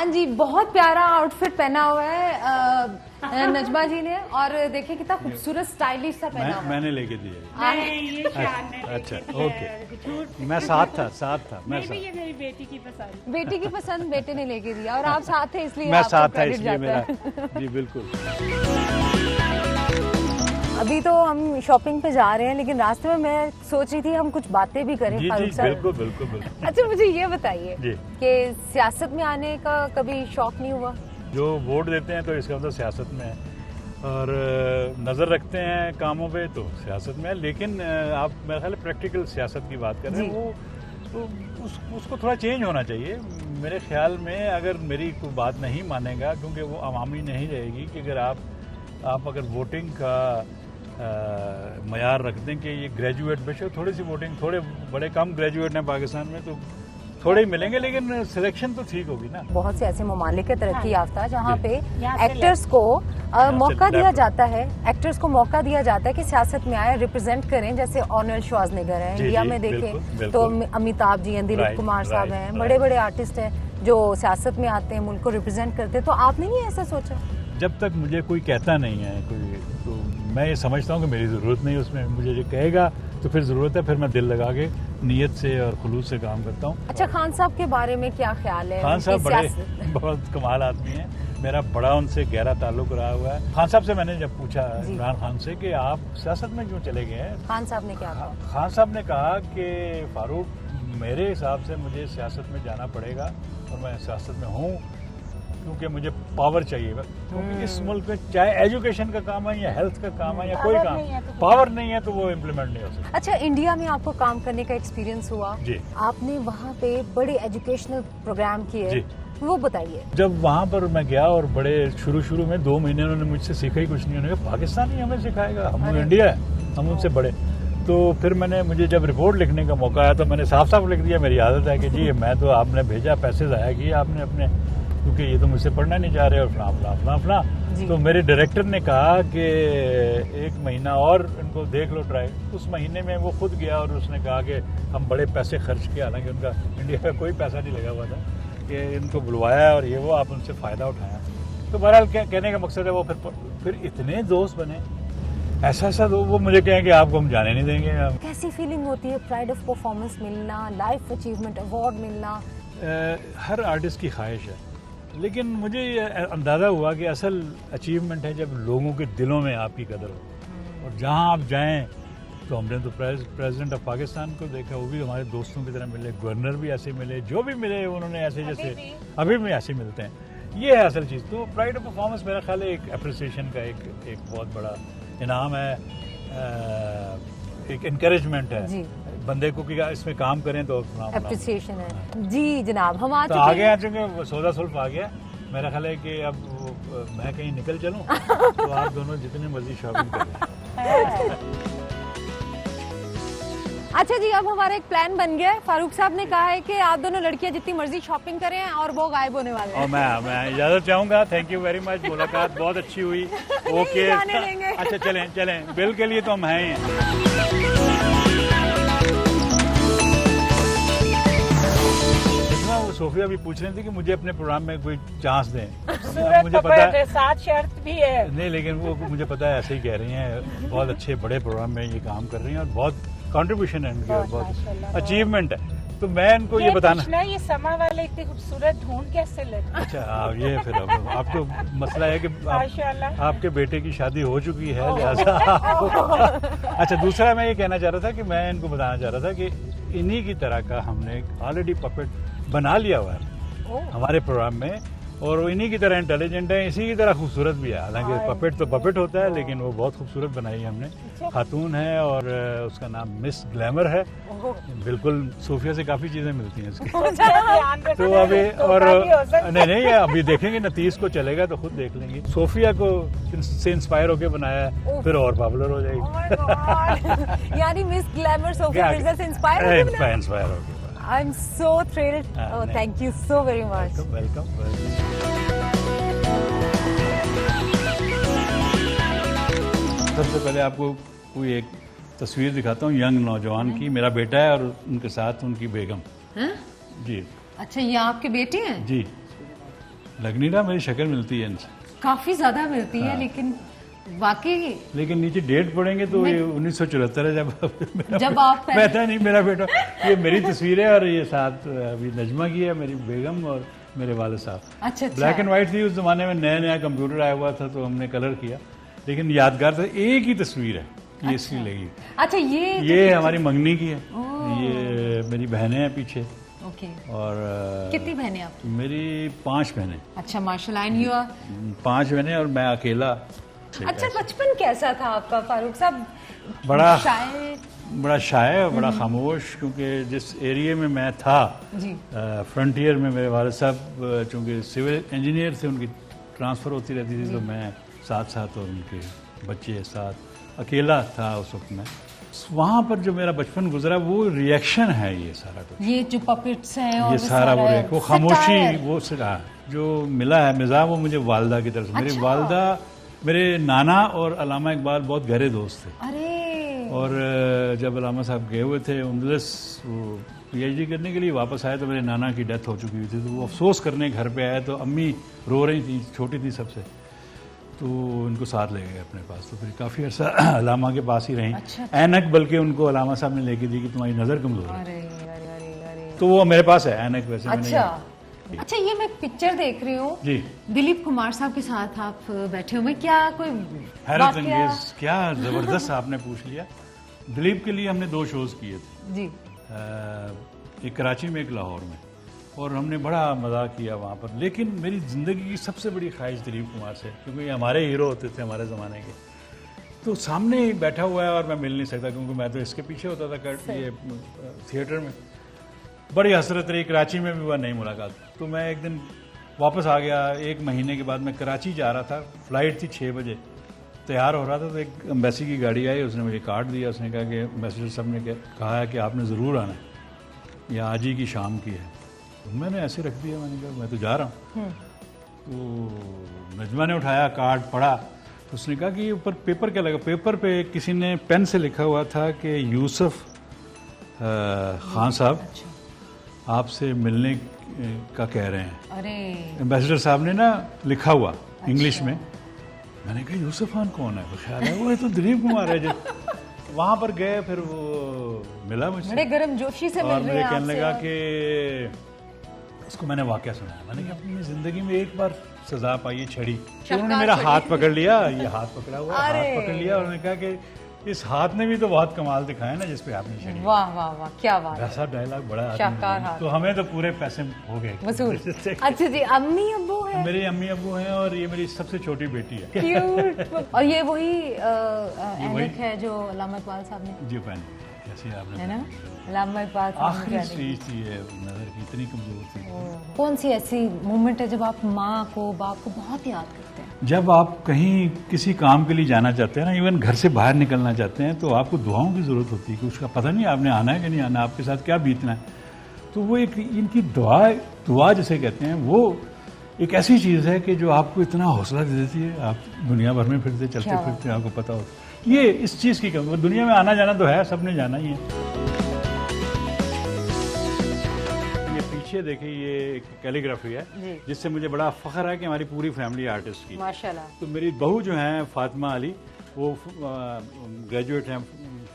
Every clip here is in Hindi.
हाँ जी, बहुत प्यारा आउटफिट पहना हुआ है नजमा जी ने, और देखिए कितना खूबसूरत स्टाइलिश सा पहना हुआ है। मैंने लेके दिए। अच्छा ओके, मैं साथ था मैं साथ। ये मेरी बेटी की पसंद। बेटी की पसंद बेटे ने लेके दिया, और आप साथ थे इसलिए मैं आपको साथ था क्रेडिट इसलिए जाता मेरा। है। जी बिल्कुल। अभी तो हम शॉपिंग पे जा रहे हैं, लेकिन रास्ते में मैं सोच रही थी हम कुछ बातें भी करें जी फारूक जी साहब। बिल्कुल बिल्कुल बिल्कुल। अच्छा मुझे ये बताइए जी। कि सियासत में आने का कभी शौक नहीं हुआ? जो वोट देते हैं तो इसका मतलब सियासत में है, और नज़र रखते हैं कामों पे तो सियासत में है, लेकिन आप मेरे ख्याल प्रैक्टिकल सियासत की बात कर रहे हैं, वो तो उसको थोड़ा चेंज होना चाहिए मेरे ख्याल में। अगर मेरी कोई बात नहीं मानेगा, क्योंकि वो अवामी नहीं रहेगी कि अगर आप अगर वोटिंग का मयार रख दें कि ये ग्रेजुएट, बेशक थोड़ी सी वोटिंग, थोड़े बड़े कम ग्रेजुएट हैं पाकिस्तान में तो थोड़े ही मिलेंगे, लेकिन सिलेक्शन तो ठीक होगी ना। बहुत से ऐसे ममालिक है तरक्की याफ्ता जहाँ पे यहाँ से एक्टर्स को मौका दिया जाता है, एक्टर्स को मौका दिया जाता है कि सियासत में आए, रिप्रेजेंट करें। जैसे आर्नल्ड श्वार्ज़नेगर हैं इंडिया में, देखें तो अमिताभ जी हैं, दिलीप कुमार साहब हैं, बड़े बड़े आर्टिस्ट हैं जो सियासत में आते हैं, मुल्क को रिप्रेजेंट करते हैं। तो आपने नहीं ऐसा सोचा? जब तक मुझे कोई कहता नहीं है कोई, तो मैं ये समझता हूँ कि मेरी ज़रूरत नहीं उसमें। मुझे जो कहेगा तो फिर ज़रूरत है, फिर मैं दिल लगा के नीयत से और खुलूस से काम करता हूँ। अच्छा, खान साहब के बारे में क्या ख्याल है? खान साहब बहुत कमाल आदमी हैं, मेरा बड़ा उनसे गहरा ताल्लुक रहा हुआ है। खान साहब से मैंने जब पूछा इमरान खान से कि आप सियासत में क्यों चले गए हैं, खान साहब ने क्या कहा? खान साहब ने कहा कि फारूक मेरे हिसाब से मुझे सियासत में जाना पड़ेगा, और मैं सियासत में हूँ क्योंकि मुझे पावर चाहिए। क्योंकि इस मुल्क में चाहे एजुकेशन का काम है या हेल्थ का काम है या कोई काम, पावर नहीं है तो वो इम्प्लीमेंट नहीं हो सकता। अच्छा, इंडिया में आपको काम करने का एक्सपीरियंस हुआ जी, आपने वहाँ पे बड़े एजुकेशनल प्रोग्राम किए, वो बताइए। जब वहाँ पर मैं गया और बड़े शुरू में 2 महीने उन्होंने मुझसे सीखा ही कुछ नहीं। उन्होंने कहा पाकिस्तान ही हमें सिखाएगा, हम इंडिया है, हम उनसे बड़े। तो फिर मुझे जब रिपोर्ट लिखने का मौका आया तो मैंने साफ साफ लिख दिया, मेरी आदत है कि जी मैं तो, आपने भेजा, पैसे ज़ाया किए आपने अपने, क्योंकि ये तो मुझसे पढ़ना नहीं चाह रहे और फला। तो मेरे डायरेक्टर ने कहा कि 1 महीना और इनको देख लो ट्राई। उस महीने में वो खुद गया और उसने कहा कि हम बड़े पैसे खर्च किए, हालांकि उनका इंडिया में कोई पैसा नहीं लगा हुआ था, कि इनको बुलवाया और ये वो आप उनसे फ़ायदा उठाया। तो बहरहाल कहने का मकसद है वो फिर इतने दोस्त बने, ऐसा वो मुझे कहें कि आपको हम जाने नहीं देंगे। कैसी फीलिंग होती है प्राइड ऑफ परफॉर्मेंस मिलना, लाइफ अचीवमेंट अवार्ड मिलना? हर आर्टिस्ट की ख्वाहिश है, लेकिन मुझे ये अंदाज़ा हुआ कि असल अचीवमेंट है जब लोगों के दिलों में आपकी कदर हो। और जहां आप जाएं तो हमने तो प्रेसिडेंट ऑफ पाकिस्तान को देखा, वो भी हमारे दोस्तों की तरह मिले, गवर्नर भी ऐसे मिले, जो भी मिले उन्होंने ऐसे जैसे अभी भी ऐसे मिलते हैं। ये है असल चीज़। तो प्राइड ऑफ परफॉर्मेंस मेरा ख्याल है एक अप्रिसिएशन का एक बहुत बड़ा इनाम है, एक इनकरेजमेंट है बंदे को कि इसमें काम करें तो अप्रिसिएशन है। जी जनाब, हम आ चुके सौदा सुल्फ आ गया। मेरा ख्याल है कि अब मैं कहीं निकल चलूं तो आप दोनों जितने मर्जी शॉपिंग करें। अच्छा जी, अब हमारा एक प्लान बन गया है। फारूक साहब ने कहा है कि आप दोनों लड़कियां जितनी मर्जी शॉपिंग करें और वो गायब होने वाले हैं। और मैं इजाजत चाहूंगा। थैंक यू वेरी मच, मुलाकात बहुत अच्छी हुई। ओके अच्छा चलें बिल के लिए तो हम हैं ही। सोफिया भी पूछ रही थी कि मुझे अपने प्रोग्राम में कोई चांस दें। मुझे पता है साथ शर्त भी है नहीं, लेकिन वो मुझे पता है ऐसे ही कह रही हैं। बहुत अच्छे बड़े प्रोग्राम में ये काम कर रही हैं और बहुत कंट्रीब्यूशन है इनके, बहुत अचीवमेंट है। तो मैं इनको ये बताना, ये समा वाले इतनी खूबसूरत ढूंढ कैसे लगे? अच्छा ये फिर आपको मसला है कि आपके बेटे की शादी हो चुकी है, लिहाजा अच्छा दूसरा मैं ये कहना चाह रहा था कि मैं इनको बताना चाह रहा था कि इन्हीं की तरह का हमने ऑलरेडी पपेट बना लिया हुआ है हमारे प्रोग्राम में, और वो इन्हीं की तरह इंटेलिजेंट है, इसी की तरह खूबसूरत भी है। हालांकि पपेट तो पपेट होता है, लेकिन वो बहुत खूबसूरत बनाई है हमने। खातून है और उसका नाम मिस ग्लैमर है। बिल्कुल सोफिया से काफ़ी चीज़ें मिलती हैं इसकी। तो अभी और नहीं अभी देखेंगे ना, 30 को चलेगा तो खुद देख लेंगे। सोफिया को से इंस्पायर होकर बनाया है, फिर और पॉपुलर हो जाएगी। यानी मिस ग्लैमर सोफिया मिर्जा से इंस्पायर हो गया। I'm so thrilled. Oh, thank you so very much. Welcome. सबसे पहले आपको कोई एक तस्वीर दिखाता हूँ यंग नौजवान की। मेरा बेटा है और उनके साथ उनकी बेगम। जी। अच्छा, ये आपके बेटे हैं? जी। लग नहीं रहा, मेरी शक्ल मिलती है इनसे। काफी ज्यादा मिलती है, लेकिन वाकई। लेकिन नीचे डेट पढ़ेंगे तो ये 1974 है जब आप पैदा नहीं मेरा बेटा। ये मेरी तस्वीर है और ये साथ अभी नजमा की है, मेरी बेगम और मेरे वाले साहब। अच्छा। ब्लैक एंड व्हाइट थी उस जमाने में, नया नया कंप्यूटर आया हुआ था तो हमने कलर किया, लेकिन यादगार था। एक ही तस्वीर है ये, इसकी लगी। अच्छा, ये हमारी मंगनी की है, ये मेरी बहनें हैं पीछे। ओके। और कितनी बहनें आपकी? मेरी 5 बहनें। अच्छा, माशाल्लाह। And you are? 5 बहनें और मैं अकेला। अच्छा, बचपन कैसा था आपका फारूक साहब? बड़ा शाय और बड़ा हम्म। खामोश, क्योंकि जिस एरिया में मैं था जी, फ्रंटियर में, मेरे वाले साहब चूँकि सिविल इंजीनियर थे, उनकी ट्रांसफ़र होती रहती थी, तो मैं साथ साथ और उनके बच्चे साथ अकेला था उस वक्त में। वहाँ पर जो मेरा बचपन गुजरा वो रिएक्शन है, ये सारा कुछ, ये जो पपेट्स हैं और ये सारा वो खामोशी, वो सिरा जो मिला है मिजाज, वो मुझे वालदा की तरफ से। मेरी वालदा, मेरे नाना और अल्लामा इकबाल बहुत गहरे दोस्त थे। अरे! और जब अल्लामा साहब गए हुए थे उमदलस PhD करने के लिए, वापस आए तो मेरे नाना की डेथ हो चुकी हुई थी, तो वो अफसोस करने घर पे आए, तो अम्मी रो रही थी, छोटी थी सबसे, तो उनको साथ ले गए अपने पास। तो फिर काफ़ी अर्सा अल्लामा के पास ही रहीं। अच्छा। ऐनक बल्कि उनको अल्लामा साहब ने लेके दी कि तुम्हारी नज़र कमज़ोर है। अरे अरे अरे अरे। तो वो मेरे पास है ऐनक वैसे। अच्छा, ये मैं पिक्चर देख रही हूँ जी, दिलीप कुमार साहब के साथ आप बैठे हुए, क्या कोई हैरत अंगेज, क्या ज़बरदस्त आपने पूछ लिया। दिलीप के लिए हमने 2 शोज़ किए थे जी, एक कराची में, एक लाहौर में, और हमने बड़ा मज़ा किया वहाँ पर। लेकिन मेरी ज़िंदगी की सबसे बड़ी ख्वाहिश दिलीप कुमार से, क्योंकि ये हमारे हीरो होते थे हमारे ज़माने के, तो सामने ही बैठा हुआ है और मैं मिल नहीं सकता, क्योंकि मैं तो इसके पीछे होता था ये थिएटर में। बड़ी हसरत रही, कराची में भी हुआ नहीं मुलाकात। तो मैं एक दिन वापस आ गया, 1 महीने के बाद मैं कराची जा रहा था, फ्लाइट थी 6 बजे, तैयार हो रहा था, तो एक एम्बेसी की गाड़ी आई, उसने मुझे कार्ड दिया, उसने कहा कि एम्बेसडर साहब ने कहा है कि आपने ज़रूर आना है, यह आज ही की शाम की है। तो मैंने ऐसे रख दिया, मैंने कहा मैं तो जा रहा हूँ। तो नजमा ने उठाया, कार्ड पढ़ा, तो उसने कहा कि ऊपर पेपर क्या लगा। पेपर पे किसी ने पेन से लिखा हुआ था कि यूसुफ खान साहब आपसे मिलने का कह रहे हैं। अरे! एम्बेसडर साहब ने ना लिखा हुआ इंग्लिश में। मैंने कहा यूसुफ खान कौन है? ख्याल है वो तो दिलीप कुमार है। जब वहाँ पर गए फिर वो मिला मुझसे, बड़े गर्मजोशी से मिल और रहे मुझे हैं कहने लगा आपसे। कि उसको मैंने वाकया सुनाया। मैंने कहा अपनी ज़िंदगी में एक बार सजा पाई है छड़ी। तो शक्कर उन्होंने मेरा छड़ी। हाथ पकड़ लिया, ये हाथ पकड़ा हुआ, हाथ अरे! पकड़ लिया, और उन्होंने कहा कि इस हाथ ने भी तो बहुत कमाल दिखाया ना जिसपे आपने छड़ी। वाह वाह वाह, क्या बात है। ऐसा डायलॉग बड़ा शाहकार आदमी, हाथ। तो हमें तो पूरे पैसे हो गए वसूल। अच्छा जी, अम्मी अब्बू है? मेरे अम्मी अब्बू हैं और ये मेरी सबसे छोटी बेटी है। क्यूट। और ये वही ऐनक है जो अल्लामा इकबाल साहब ने, जी पहन कैसी आपने, है ना? अल्लामा इकबाल साहब ने आखिरी पहनी। स्टेज थी ये, नजर की इतनी कमजोर थी। कौन सी ऐसी मोमेंट है जब आप माँ को, बाप को बहुत याद करते हैं? जब आप कहीं किसी काम के लिए जाना चाहते हैं ना, इवन घर से बाहर निकलना चाहते हैं, तो आपको दुआओं की ज़रूरत होती है कि उसका पता नहीं आपने आना है कि नहीं आना, आपके साथ क्या बीतना है। तो वो एक इनकी दुआ जिसे कहते हैं, वो एक ऐसी चीज़ है कि जो आपको इतना हौसला दे देती है। आप दुनिया भर में फिरते चलते फिरते आपको पता होता है ये इस चीज़ की कमी। दुनिया में आना जाना तो है, सबने जाना ही है। पीछे देखिए ये एक कैलीग्राफी है जिससे मुझे बड़ा फख्र है कि हमारी पूरी फैमिली आर्टिस्ट की, माशाल्लाह। तो मेरी बहू जो है फातिमा अली, वो ग्रेजुएट हैं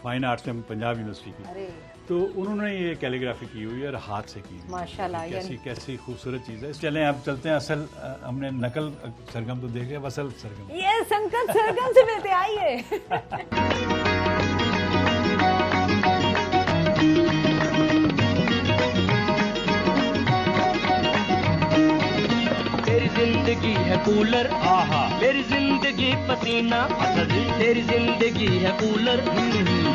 फाइन आर्ट्स में पंजाब यूनिवर्सिटी की। तो उन्होंने ये कैलीग्राफी की हुई है और हाथ से की, माशाल्लाह। कैसी खूबसूरत चीज़ है। चलें आप चलते हैं, असल हमने नकल सरगम तो देखे, अब असल सरगम। ये संकट सरगम से मिलते, आइए। तेरी जिंदगी है कूलर, मेरी जिंदगी पसीना, तेरी जिंदगी है कूलर,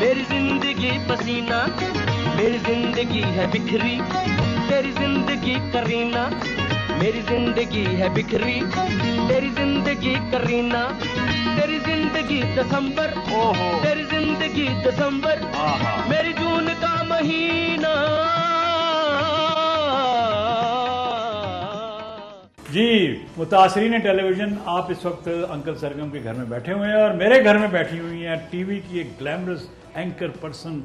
मेरी जिंदगी पसीना, मेरी जिंदगी है बिखरी, तेरी जिंदगी करीना, मेरी जिंदगी है बिखरी, तेरी जिंदगी करीना, तेरी जिंदगी दिसंबर, तेरी जिंदगी दिसंबर, मेरी जून का महीना। जी मुतासरीन टेलीविजन, आप इस वक्त अंकल सरगम के घर में बैठे हुए हैं और मेरे घर में बैठी हुई हैं टीवी की एक ग्लैमरस एंकर पर्सन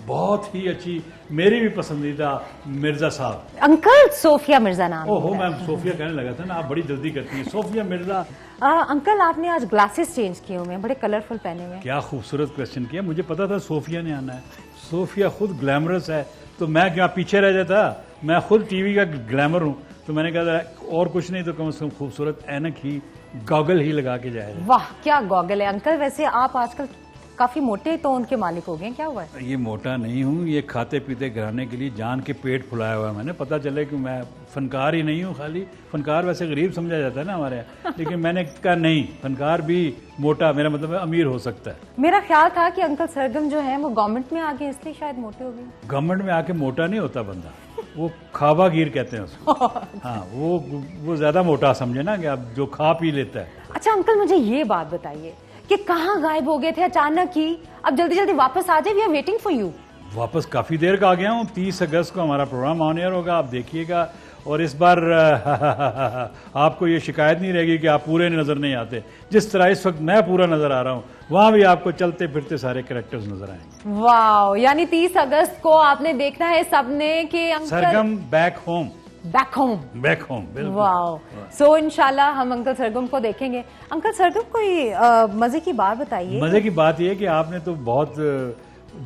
बहुत ही अच्छी, मेरी भी पसंदीदा मिर्जा साहब। अंकल सोफिया मिर्जा नाम। ओहो, मैं सोफिया कहने लगा था ना, आप बड़ी जल्दी करती हैं। सोफिया मिर्जा। अंकल आपने आज ग्लासेस चेंज किए हुए हैं, बड़े कलरफुल पहने हुए हैं। क्या खूबसूरत क्वेश्चन किया, मुझे पता था सोफिया ने आना है। सोफिया खुद ग्लैमरस है, तो मैं क्या पीछे रह जाता? मैं खुद टीवी का ग्लैमर हूँ, तो मैंने कहा और कुछ नहीं तो कम से कम खूबसूरत ऐनक ही, गॉगल ही लगा के जाए। वाह क्या गॉगल है अंकल। वैसे आप आजकल काफी मोटे टोन के मालिक हो गए, क्या हुआ है? ये मोटा नहीं हूँ, ये खाते पीते घराने के लिए जान के पेट फुलाया हुआ है मैंने। पता चले कि मैं फनकार ही नहीं हूँ खाली। फनकार वैसे गरीब समझा जाता है ना हमारे यहाँ, लेकिन मैंने कहा नहीं, फनकार भी मोटा, मेरा मतलब है अमीर हो सकता है। मेरा ख्याल था कि अंकल सरगम जो है वो गवर्नमेंट में आ गए, इसलिए शायद मोटे हो गए। गवर्नमेंट में आके मोटा नहीं होता बंदा, वो खाबागीर कहते हैं उसको। हाँ, वो ज्यादा मोटा समझे ना, कि आप जो खा पी लेता है। अच्छा अंकल मुझे ये बात बताइए कि कहाँ गायब हो गए थे अचानक ही? अब जल्दी जल्दी वापस आ जाए, we are waiting for you. वापस काफी देर का आ गया हूँ। 30 अगस्त को हमारा प्रोग्राम ऑन एयर होगा, आप देखिएगा। और इस बार आपको ये शिकायत नहीं रहेगी कि आप पूरे नजर नहीं आते। जिस तरह इस वक्त मैं पूरा नजर आ रहा हूँ, वहां भी आपको चलते फिरते सारे कैरेक्टर्स नजर आएंगे। वाह, यानी 30 अगस्त को आपने देखना है सबने कि uncle Sargam back home. Back home. Back home, बिल्कुल। वाह। सो इंशाल्लाह हम अंकल सरगम को देखेंगे। अंकल सरगम कोई मजे की बात बताइए। मजे की बात यह है कि आपने तो बहुत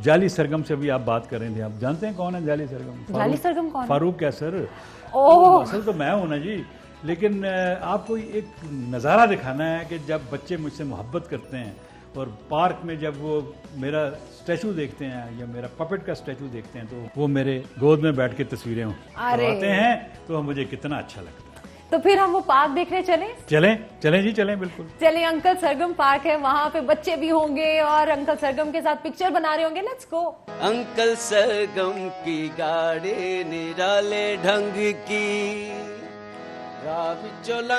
जाली सरगम से भी आप बात कर रहे थे। आप जानते हैं कौन है जाली सरगम? जाली सरगम कौन है? फारूक कैसर। ओह, असल तो मैं हूं ना जी, लेकिन आपको एक नज़ारा दिखाना है कि जब बच्चे मुझसे मोहब्बत करते हैं और पार्क में जब वो मेरा स्टैचू देखते हैं या मेरा पपेट का स्टैचू देखते हैं, तो वो मेरे गोद में बैठ के तस्वीरें उठाते हैं, तो मुझे कितना अच्छा लगता है। तो फिर हम वो पार्क देखने चलें? चलें जी, चलें, बिल्कुल चलें। अंकल सरगम पार्क है, वहाँ पे बच्चे भी होंगे और अंकल सरगम के साथ पिक्चर बना रहे होंगे। Let's go. अंकल सरगम की गाड़ी निराले ढंग की, राह चोलंग